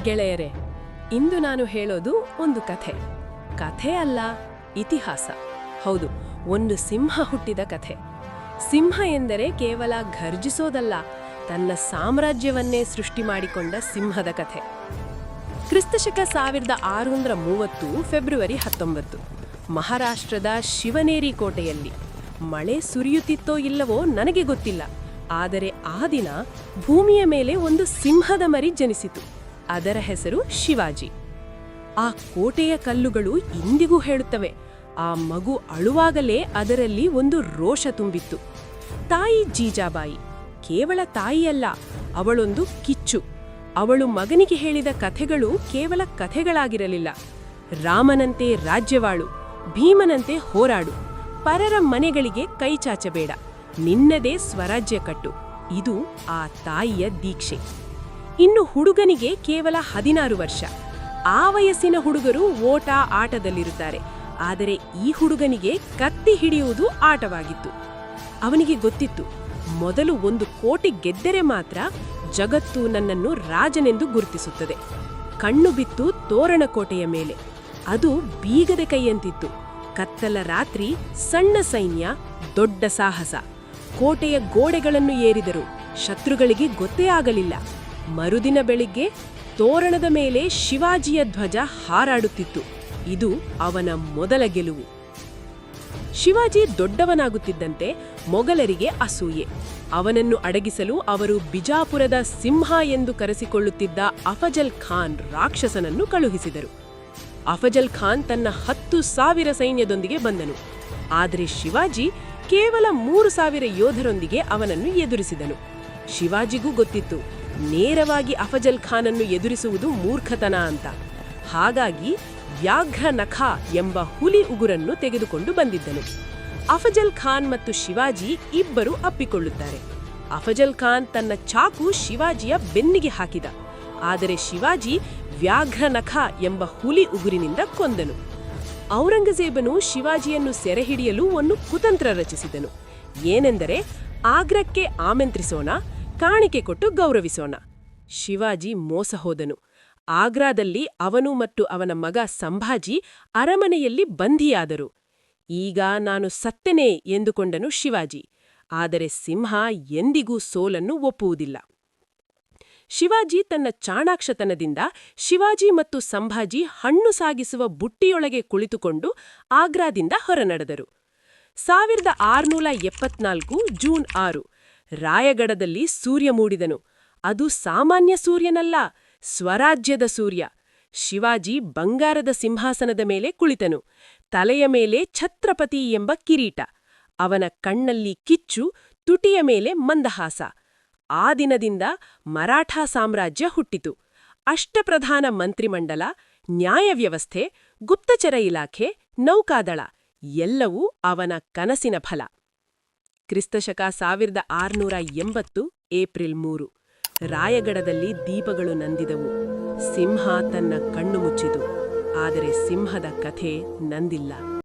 ಗೆಳೆಯರೇ, ಇಂದು ನಾನು ಹೇಳೋದು ಒಂದು ಕಥೆ. ಕಥೆ ಅಲ್ಲ, ಇತಿಹಾಸ. ಹೌದು, ಒಂದು ಸಿಂಹ ಹುಟ್ಟಿದ ಕಥೆ. ಸಿಂಹ ಎಂದರೆ ಕೇವಲ ಘರ್ಜಿಸೋದಲ್ಲ, ತನ್ನ ಸಾಮ್ರಾಜ್ಯವನ್ನೇ ಸೃಷ್ಟಿ ಮಾಡಿಕೊಂಡ ಸಿಂಹದ ಕಥೆ. ಕ್ರಿಸ್ತಶಕ 1630 ಫೆಬ್ರವರಿ 19, ಮಹಾರಾಷ್ಟ್ರದ ಶಿವನೇರಿ ಕೋಟೆಯಲ್ಲಿ. ಮಳೆ ಸುರಿಯುತ್ತಿತ್ತೋ ಇಲ್ಲವೋ ನನಗೆ ಗೊತ್ತಿಲ್ಲ, ಆದರೆ ಆ ದಿನ ಭೂಮಿಯ ಮೇಲೆ ಒಂದು ಸಿಂಹದ ಮರಿ ಜನಿಸಿತು. ಅದರ ಹೆಸರು ಶಿವಾಜಿ. ಆ ಕೋಟೆಯ ಕಲ್ಲುಗಳು ಇಂದಿಗೂ ಹೇಳುತ್ತವೆ, ಆ ಮಗು ಅಳುವಾಗಲೇ ಅದರಲ್ಲಿ ಒಂದು ರೋಷ ತುಂಬಿತ್ತು. ತಾಯಿ ಜೀಜಾಬಾಯಿ ಕೇವಲ ತಾಯಿಯಲ್ಲ, ಅವಳೊಂದು ಕಿಚ್ಚು. ಅವಳು ಮಗನಿಗೆ ಹೇಳಿದ ಕಥೆಗಳು ಕೇವಲ ಕಥೆಗಳಾಗಿರಲಿಲ್ಲ. ರಾಮನಂತೆ ರಾಜ್ಯವಾಳು, ಭೀಮನಂತೆ ಹೋರಾಡು, ಪರರ ಮನೆಗಳಿಗೆ ಕೈಚಾಚಬೇಡ, ನಿನ್ನದೇ ಸ್ವರಾಜ್ಯ ಕಟ್ಟು. ಇದು ಆ ತಾಯಿಯ ದೀಕ್ಷೆ. ಇನ್ನು ಹುಡುಗನಿಗೆ ಕೇವಲ 16 ವರ್ಷ. ಆ ವಯಸ್ಸಿನ ಹುಡುಗರು ಓಟ ಆಟದಲ್ಲಿರುತ್ತಾರೆ, ಆದರೆ ಈ ಹುಡುಗನಿಗೆ ಕತ್ತಿ ಹಿಡಿಯುವುದು ಆಟವಾಗಿತ್ತು. ಅವನಿಗೆ ಗೊತ್ತಿತ್ತು, ಮೊದಲು ಒಂದು ಕೋಟೆ ಗೆದ್ದರೆ ಮಾತ್ರ ಜಗತ್ತು ನನ್ನನ್ನು ರಾಜನೆಂದು ಗುರುತಿಸುತ್ತದೆ. ಕಣ್ಣು ಬಿತ್ತು ತೋರಣಕೋಟೆಯ ಮೇಲೆ. ಅದು ಬೀಗದ ಕೈಯಂತಿತ್ತು. ಕತ್ತಲ ರಾತ್ರಿ, ಸಣ್ಣ ಸೈನ್ಯ, ದೊಡ್ಡ ಸಾಹಸ. ಕೋಟೆಯ ಗೋಡೆಗಳನ್ನು ಏರಿದರು, ಶತ್ರುಗಳಿಗೆ ಗೊತ್ತೇ ಆಗಲಿಲ್ಲ. ಮರುದಿನ ಬೆಳಿಗ್ಗೆ ತೋರಣದ ಮೇಲೆ ಶಿವಾಜಿಯ ಧ್ವಜ ಹಾರಾಡುತ್ತಿತ್ತು. ಇದು ಅವನ ಮೊದಲ ಗೆಲುವು. ಶಿವಾಜಿ ದೊಡ್ಡವನಾಗುತ್ತಿದ್ದಂತೆ ಮೊಘಲರಿಗೆ ಅಸೂಯೆ. ಅವನನ್ನು ಅಡಗಿಸಲು ಅವರು ಬಿಜಾಪುರದ ಸಿಂಹ ಎಂದು ಕರೆಸಿಕೊಳ್ಳುತ್ತಿದ್ದ ಅಫಜಲ್ ಖಾನ್ ರಾಕ್ಷಸನನ್ನು ಕಳುಹಿಸಿದರು. ಅಫಜಲ್ ಖಾನ್ ತನ್ನ 10,000 ಸೈನ್ಯದೊಂದಿಗೆ ಬಂದನು, ಆದರೆ ಶಿವಾಜಿ ಕೇವಲ 3,000 ಯೋಧರೊಂದಿಗೆ ಅವನನ್ನು ಎದುರಿಸಿದನು. ಶಿವಾಜಿಗೂ ಗೊತ್ತಿತ್ತು, ನೇರವಾಗಿ ಅಫಜಲ್ ಖಾನನ್ನು ಎದುರಿಸುವುದು ಮೂರ್ಖತನ ಅಂತ. ಹಾಗಾಗಿ ವ್ಯಾಘ್ರ ನಖ ಎಂಬ ಹುಲಿ ಉಗುರನ್ನು ತೆಗೆದುಕೊಂಡು ಬಂದಿದ್ದನು. ಅಫಜಲ್ ಖಾನ್ ಮತ್ತು ಶಿವಾಜಿ ಇಬ್ಬರು ಅಪ್ಪಿಕೊಳ್ಳುತ್ತಾರೆ. ಅಫಜಲ್ ಖಾನ್ ತನ್ನ ಚಾಕು ಶಿವಾಜಿಯ ಬೆನ್ನಿಗೆ ಹಾಕಿದ, ಆದರೆ ಶಿವಾಜಿ ವ್ಯಾಘ್ರ ನಖ ಎಂಬ ಹುಲಿ ಉಗುರಿನಿಂದ ಕೊಂದನು. ಔರಂಗಜೇಬನು ಶಿವಾಜಿಯನ್ನು ಸೆರೆಹಿಡಿಯಲು ಒಂದು ಕುತಂತ್ರ ರಚಿಸಿದನು. ಏನೆಂದರೆ, ಆಗ್ರಕ್ಕೆ ಆಮಂತ್ರಿಸೋಣ, ಕಾಣಿಕೆ ಕೊಟ್ಟು ಗೌರವಿಸೋಣ. ಶಿವಾಜಿ ಮೋಸ ಹೋದನು. ಆಗ್ರಾದಲ್ಲಿ ಅವನು ಮತ್ತು ಅವನ ಮಗ ಸಂಭಾಜಿ ಅರಮನೆಯಲ್ಲಿ ಬಂಧಿಯಾದರು. ಈಗ ನಾನು ಸತ್ತೆನೆ ಎಂದುಕೊಂಡನು ಶಿವಾಜಿ. ಆದರೆ ಸಿಂಹ ಎಂದಿಗೂ ಸೋಲನ್ನು ಒಪ್ಪುವುದಿಲ್ಲ. ಶಿವಾಜಿ ತನ್ನ ಚಾಣಾಕ್ಷತನದಿಂದ ಶಿವಾಜಿ ಮತ್ತು ಸಂಭಾಜಿ ಹಣ್ಣು ಸಾಗಿಸುವ ಬುಟ್ಟಿಯೊಳಗೆ ಕುಳಿತುಕೊಂಡು ಆಗ್ರಾದಿಂದ ಹೊರನಡೆದರು. 1674 ಜೂನ್ 6, ರಾಯಗಢದಲ್ಲಿ ಸೂರ್ಯ ಮೂಡಿದನು. ಅದು ಸಾಮಾನ್ಯ ಸೂರ್ಯನಲ್ಲ, ಸ್ವರಾಜ್ಯದ ಸೂರ್ಯ. ಶಿವಾಜಿ ಬಂಗಾರದ ಸಿಂಹಾಸನದ ಮೇಲೆ ಕುಳಿತನು. ತಲೆಯ ಮೇಲೆ ಛತ್ರಪತಿ ಎಂಬ ಕಿರೀಟ. ಅವನ ಕಣ್ಣಲ್ಲಿ ಕಿಚ್ಚು, ತುಟಿಯ ಮೇಲೆ ಮಂದಹಾಸ. ಆ ದಿನದಿಂದ ಮರಾಠ ಸಾಮ್ರಾಜ್ಯ ಹುಟ್ಟಿತು. ಅಷ್ಟಪ್ರಧಾನ ಮಂತ್ರಿಮಂಡಲ, ನ್ಯಾಯ ವ್ಯವಸ್ಥೆ, ಗುಪ್ತಚರ ಇಲಾಖೆ, ನೌಕಾದಳ ಎಲ್ಲವೂ ಅವನ ಕನಸಿನ ಫಲ. ಕ್ರಿಸ್ತಶಕ 1680 ಏಪ್ರಿಲ್ 3, ರಾಯಗಢದಲ್ಲಿ ದೀಪಗಳು ನಂದಿದವು. ಸಿಂಹ ತನ್ನ ಕಣ್ಣು ಮುಚ್ಚಿತು, ಆದರೆ ಸಿಂಹದ ಕಥೆ ನಂದಿಲ್ಲ.